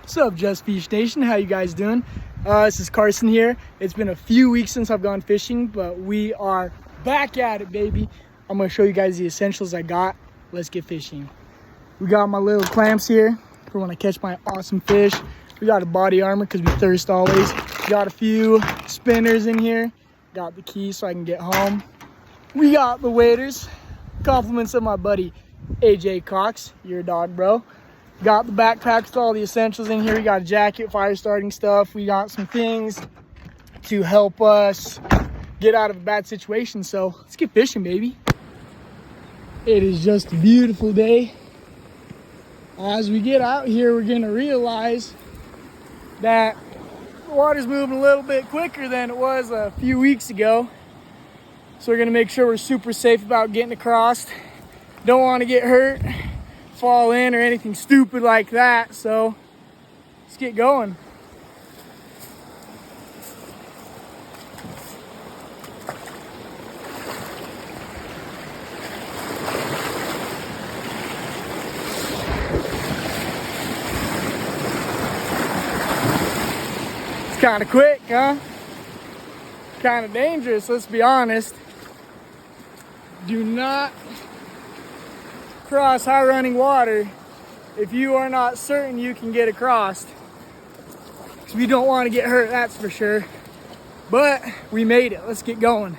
What's up, Just Beach Nation? How you guys doing? This is Carson here. It's been a few weeks since I've gone fishing, but we are back at it, baby. I'm gonna show you guys the essentials I got. Let's get fishing. We got my little clamps here for when I catch my awesome fish. We got a body armor because we thirst always. Got a few spinners in here. Got the key so I can get home. We got the waders. Compliments of my buddy AJ Cox. You're a dog, bro. Got the backpack with all the essentials in here. We got a jacket, fire starting stuff. We got some things to help us get out of a bad situation. So let's get fishing, baby. It is just a beautiful day. As we get out here, we're gonna realize that the water's moving a little bit quicker than it was a few weeks ago. So we're gonna make sure we're super safe about getting across. Don't want to get hurt, fall in, or anything stupid like that. So let's get going. It's kind of quick, huh? Kind of dangerous, let's be honest. Do not cross high running water if you are not certain you can get across, because we don't want to get hurt, that's for sure. But we made it. Let's get going.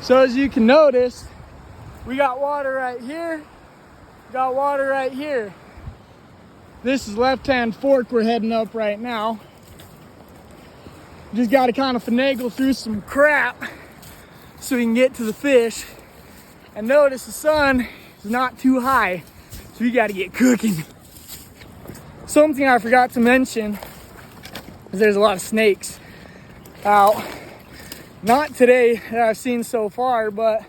So as you can notice, we got water right here, got water right here. This is left-hand fork we're heading up right now. Just got to kind of finagle through some crap so we can get to the fish. And notice the sun is not too high, so we got to get cooking. Something I forgot to mention is there's a lot of snakes out. Not today that I've seen so far, but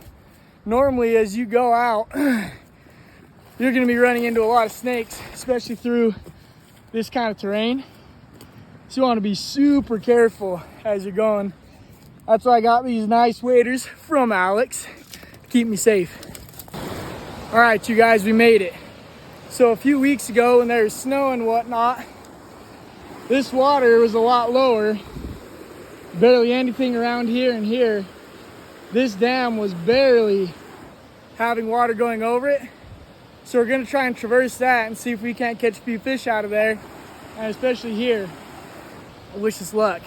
normally as you go out, you're going to be running into a lot of snakes, especially through this kind of terrain. So you want to be super careful as you're going. That's why I got these nice waders from Alex to keep me safe. All right, you guys, we made it. So a few weeks ago when there was snow and whatnot, this water was a lot lower. Barely anything around here and here. This dam was barely having water going over it. So we're gonna try and traverse that and see if we can't catch a few fish out of there, and especially here. I wish us luck.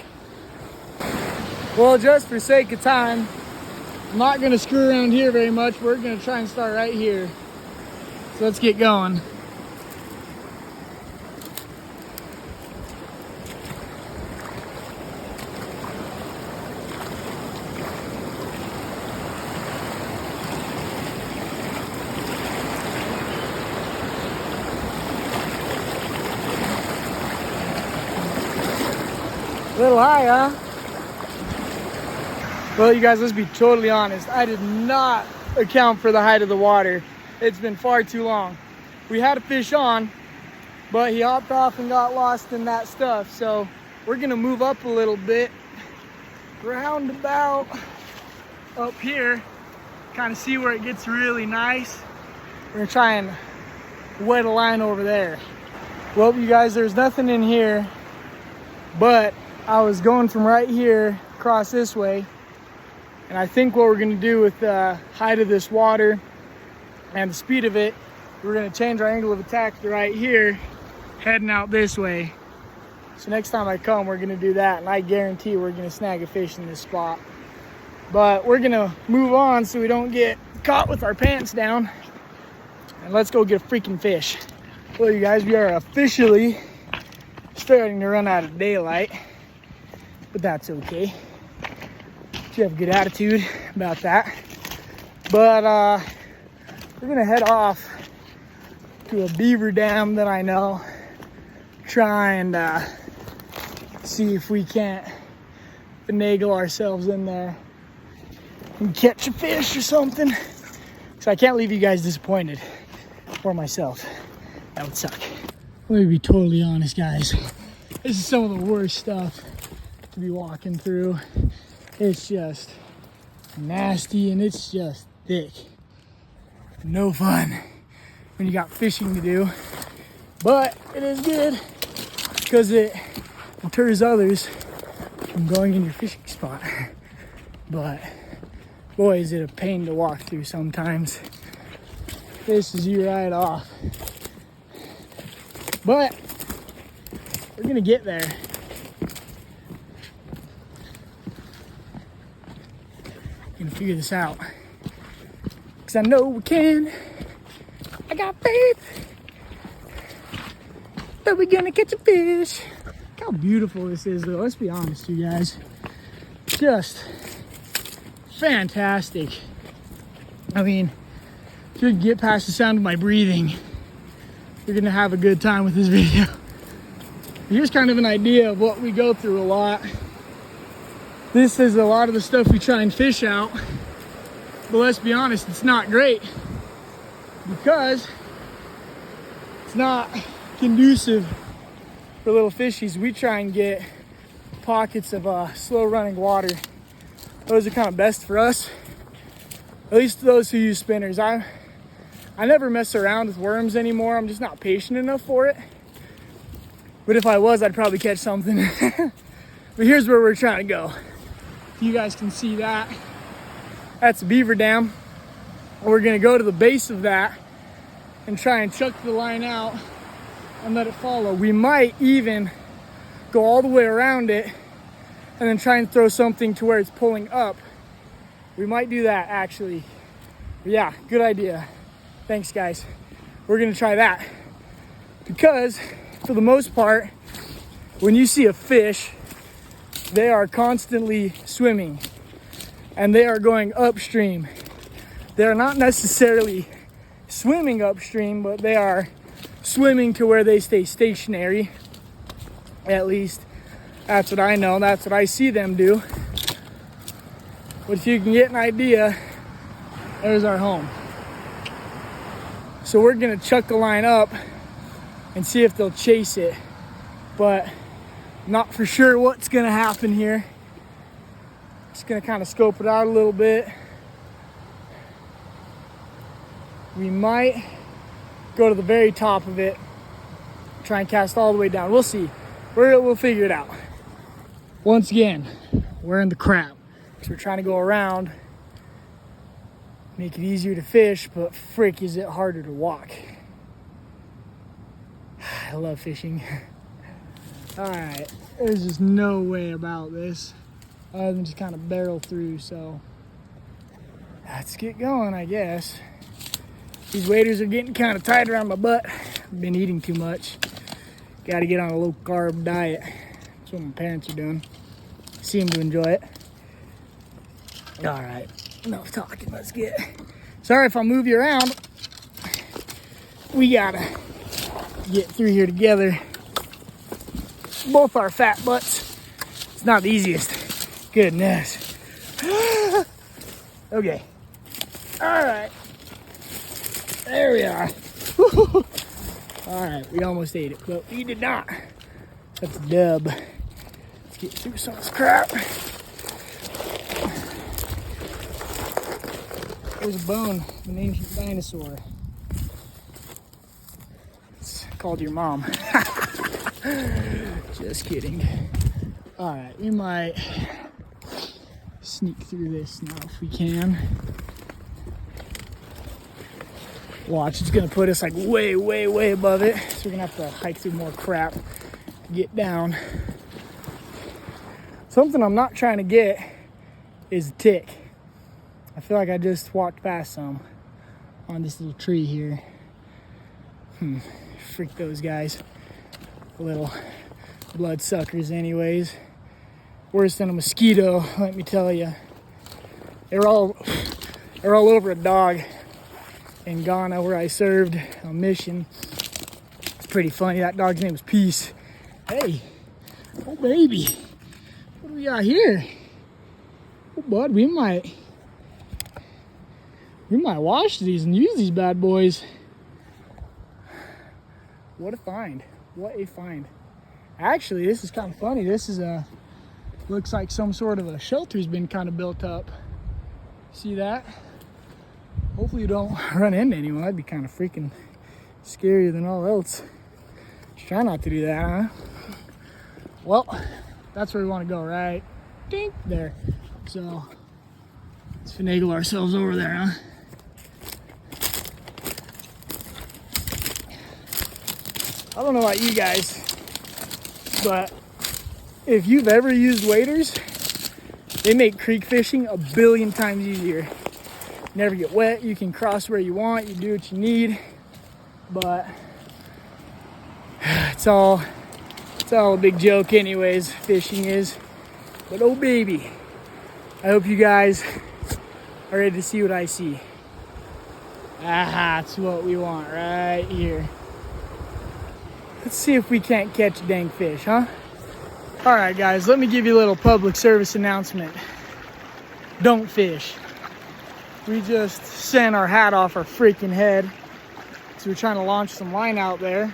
Well, just for sake of time, I'm not gonna screw around here very much. We're gonna try and start right here. So let's get going. A little high, huh? Well, you guys, let's be totally honest. I did not account for the height of the water. It's been far too long. We had a fish on, but he hopped off and got lost in that stuff. So we're gonna move up a little bit, round about up here, kind of see where it gets really nice. We're gonna try and wet a line over there. Well, you guys, there's nothing in here, but I was going from right here across this way, and I think what we're gonna do with the height of this water and the speed of it, we're gonna change our angle of attack to right here, heading out this way. So next time I come, we're gonna do that, and I guarantee we're gonna snag a fish in this spot. But we're gonna move on so we don't get caught with our pants down, and let's go get a freaking fish. Well, you guys, we are officially starting to run out of daylight. But that's okay. You have a good attitude about that. But we're gonna head off to a beaver dam that I know. Try and see if we can't finagle ourselves in there and catch a fish or something. So I can't leave you guys disappointed, or myself. That would suck. Let me be totally honest, guys. This is some of the worst stuff to be walking through. It's just nasty and it's just thick. No fun when you got fishing to do. But it is good because it deters others from going in your fishing spot. But boy, is it a pain to walk through sometimes. Pisses you right off. But we're gonna get there. Gonna figure this out. Cause I know we can. I got faith that we're gonna catch a fish. Look how beautiful this is though. Let's be honest, you guys. Just fantastic. I mean, if you get past the sound of my breathing, you're gonna have a good time with this video. Here's kind of an idea of what we go through a lot. This is a lot of the stuff we try and fish out, but let's be honest, it's not great because it's not conducive for little fishies. We try and get pockets of slow running water. Those are kind of best for us, at least those who use spinners. I never mess around with worms anymore. I'm just not patient enough for it. But if I was, I'd probably catch something. But here's where we're trying to go. You guys can see that. That's a beaver dam. We're gonna go to the base of that and try and chuck the line out and let it follow. We might even go all the way around it and then try and throw something to where it's pulling up. We might do that actually. But yeah, good idea. Thanks guys. We're gonna try that because for the most part, when you see a fish, they are constantly swimming and they are going upstream. They're not necessarily swimming upstream, but they are swimming to where they stay stationary. At least that's what I know. That's what I see them do. But if you can get an idea, there's our home. So we're gonna chuck the line up and see if they'll chase it, but not for sure what's gonna happen here. Just gonna kind of scope it out a little bit. We might go to the very top of it, try and cast all the way down. We'll see. We'll figure it out. Once again, we're in the crap because we're trying to go around, make it easier to fish, but frick is it harder to walk. I love fishing. All right, there's just no way about this other than just kind of barrel through, so let's get going, I guess. These waders are getting kind of tight around my butt. I've been eating too much. Got to get on a low carb diet. That's what my parents are doing. Seem to enjoy it. All right, enough talking, let's get. Sorry if I move you around. We gotta get through here together. Both our fat butts. It's not the easiest. Goodness. Okay. All right. There we are. All right, we almost ate it, but we did not. That's a dub. Let's get through some of this crap. There's a bone of an ancient dinosaur. It's called your mom. Just kidding. All right, we might sneak through this now if we can. Watch, it's gonna put us like way, way, way above it. So we're gonna have to hike through more crap to get down. Something I'm not trying to get is a tick. I feel like I just walked past some on this little tree here. Freak those guys. Little blood suckers anyways. Worse than a mosquito, let me tell you. They're all over a dog in Ghana where I served a mission. It's pretty funny. That dog's name was Peace. Hey, oh baby, what do we got here? Oh bud, we might wash these and use these bad boys. What a find. What a find. Actually, this is kind of funny. This is looks like some sort of a shelter's been kind of built up. See that? Hopefully you don't run into anyone. That'd be kind of freaking scarier than all else. Just try not to do that, huh? Well, that's where we want to go, right? Ding, there. So let's finagle ourselves over there, huh? I don't know about you guys, but if you've ever used waders, they make creek fishing a billion times easier. Never get wet, you can cross where you want, you do what you need, but it's all a big joke anyways, fishing is. But oh baby, I hope you guys are ready to see what I see. That's what we want right here. Let's see if we can't catch a dang fish, huh? All right, guys, let me give you a little public service announcement. Don't fish. We just sent our hat off our freaking head. So we're trying to launch some line out there.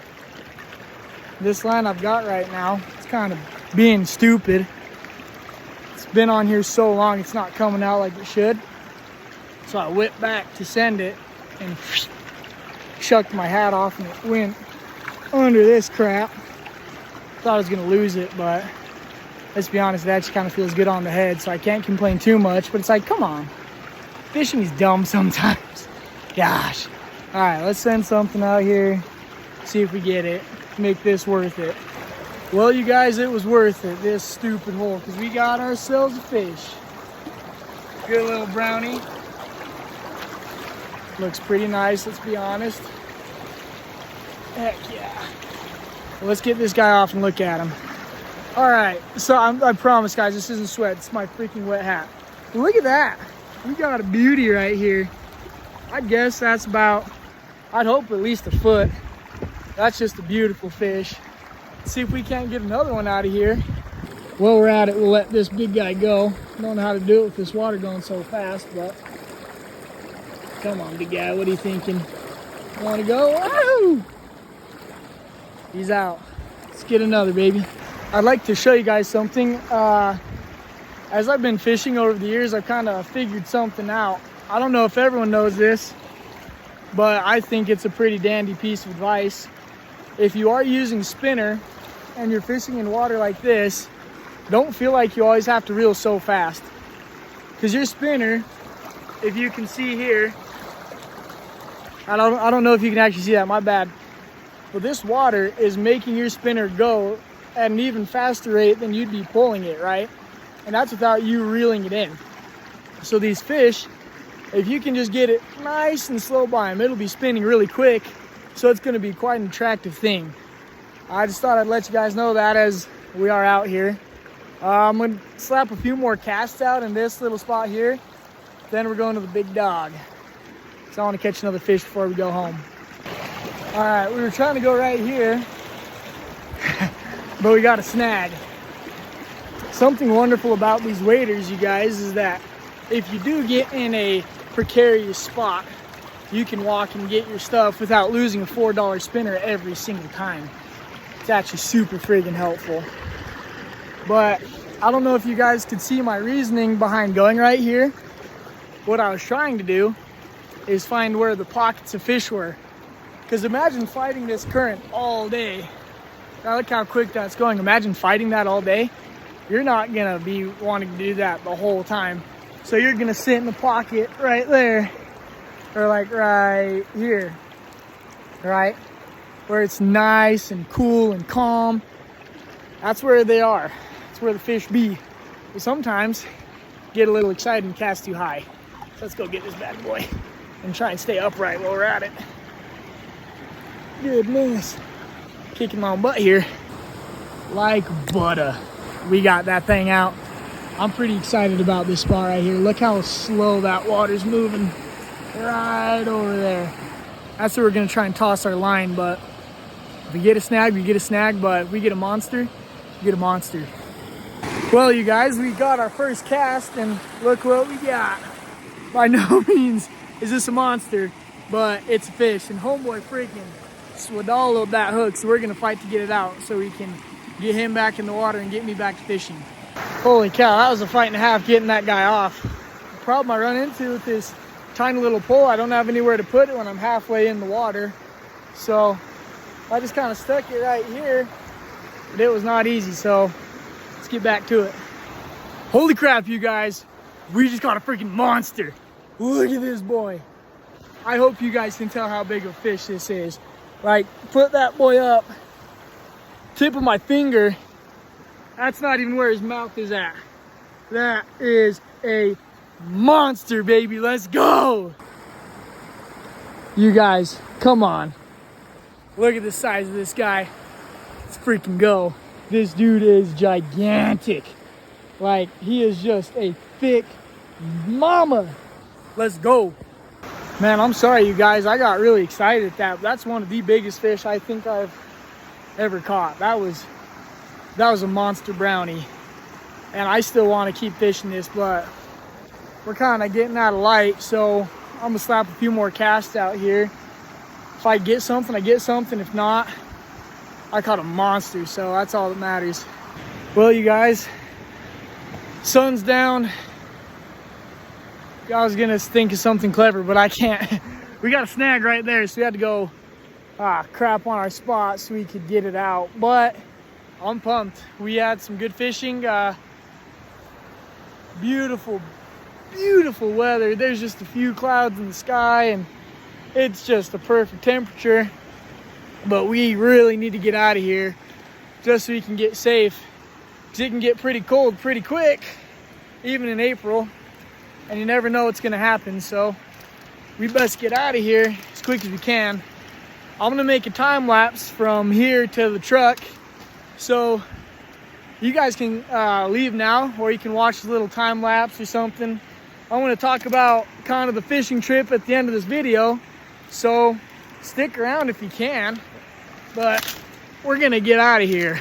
This line I've got right now, it's kind of being stupid. It's been on here so long, it's not coming out like it should. So I whipped back to send it and chucked my hat off and it went under this crap. Thought I was gonna lose it, but let's be honest, it actually kind of feels good on the head, so I can't complain too much. But it's like, come on, fishing is dumb sometimes. Gosh. All right, let's send something out here, see if we get it, make this worth it. Well, you guys, it was worth it, this stupid hole, because we got ourselves a fish. Good little brownie. Looks pretty nice, let's be honest. Heck yeah. Well, let's get this guy off and look at him. All right, so I promise, guys, this isn't sweat. It's my freaking wet hat. But look at that. We got a beauty right here. I guess that's about, I'd hope at least a foot. That's just a beautiful fish. Let's see if we can't get another one out of here. While we're at it, we'll let this big guy go. Don't know how to do it with this water going so fast, but come on, big guy, what are you thinking? You want to go? Woo! He's out. Let's get another, baby. I'd like to show you guys something. As I've been fishing over the years, I've kind of figured something out. I don't know if everyone knows this, but I think it's a pretty dandy piece of advice. If you are using spinner and you're fishing in water like this, don't feel like you always have to reel so fast. Because your spinner, if you can see here, I don't know if you can actually see that, my bad. But this water is making your spinner go at an even faster rate than you'd be pulling it, right? And that's without you reeling it in. So these fish, if you can just get it nice and slow by them, it'll be spinning really quick. So it's gonna be quite an attractive thing. I just thought I'd let you guys know that as we are out here. I'm gonna slap a few more casts out in this little spot here. Then we're going to the big dog. So I wanna catch another fish before we go home. All right, we were trying to go right here, but we got a snag. Something wonderful about these waders, you guys, is that if you do get in a precarious spot, you can walk and get your stuff without losing a $4 spinner every single time. It's actually super friggin' helpful. But I don't know if you guys could see my reasoning behind going right here. What I was trying to do is find where the pockets of fish were. Because imagine fighting this current all day. Now look how quick that's going. Imagine fighting that all day. You're not gonna be wanting to do that the whole time. So you're gonna sit in the pocket right there, or like right here, right? Where it's nice and cool and calm. That's where they are. That's where the fish be. But sometimes get a little excited and cast too high. So let's go get this bad boy and try and stay upright while we're at it. Goodness, kicking my own butt here like butter. We got that thing out. I'm pretty excited about this spot right here. Look how slow that water's moving right over there. That's where we're gonna try and toss our line, but if we get a snag, we get a snag, but if we get a monster, we get a monster. Well, you guys, we got our first cast and look what we got. By no means is this a monster, but it's a fish, and homeboy freaking swaddled that hook, so we're gonna fight to get it out so we can get him back in the water and get me back to fishing. Holy cow, that was a fight and a half getting that guy off. The problem I run into with this tiny little pole. I don't have anywhere to put it when I'm halfway in the water. So I just kind of stuck it right here, but it was not easy. So let's get back to it. Holy crap, you guys. We just caught a freaking monster. Look at this boy. I hope you guys can tell how big of a fish this is. Like, put that boy up. Tip of my finger. That's not even where his mouth is at. That is a monster, baby. Let's go. You guys, come on. Look at the size of this guy. Let's freaking go. This dude is gigantic. Like, he is just a thick mama. Let's go. Man, I'm sorry, you guys. I got really excited at that. That's one of the biggest fish I think I've ever caught. That was a monster brownie. And I still want to keep fishing this, but we're kind of getting out of light. So I'm going to slap a few more casts out here. If I get something, I get something. If not, I caught a monster. So that's all that matters. Well, you guys, sun's down. I was gonna think of something clever, but I can't. We got a snag right there, so we had to go crap on our spot so we could get it out. But I'm pumped. We had some good fishing. Beautiful, beautiful weather. There's just a few clouds in the sky, and it's just a perfect temperature. But we really need to get out of here just so we can get safe. Because it can get pretty cold pretty quick, even in April. And you never know what's gonna happen, so we best get out of here as quick as we can. I'm gonna make a time lapse from here to the truck, so you guys can leave now, or you can watch a little time lapse or something. I want to talk about kind of the fishing trip at the end of this video, so stick around if you can. But we're gonna get out of here.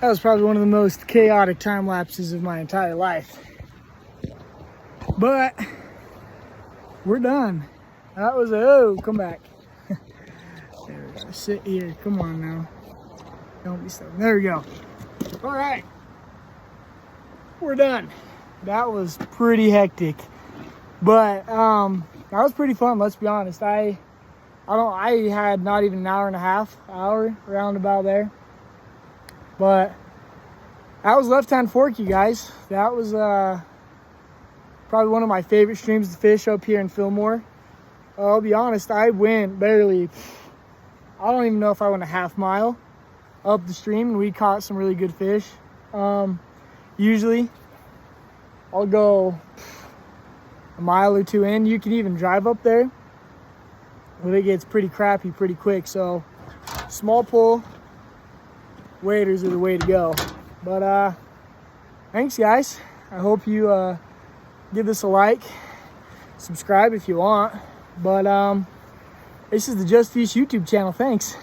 That was probably one of the most chaotic time lapses of my entire life. But we're done. That was come back. There we go. Sit here. Come on now. Don't be so. There we go. All right. We're done. That was pretty hectic. But that was pretty fun, let's be honest. I had not even an hour and a half, around about there. But that was Left Hand Fork, you guys. That was probably one of my favorite streams to fish up here in Fillmore. I'll be honest, I went barely, I don't even know if I went a half mile up the stream, and we caught some really good fish. Usually I'll go a mile or two in. You can even drive up there, but it gets pretty crappy pretty quick. So small pull waders are the way to go. But thanks, guys. I hope you give this a like, subscribe if you want. But this is the Just Fish YouTube channel. Thanks.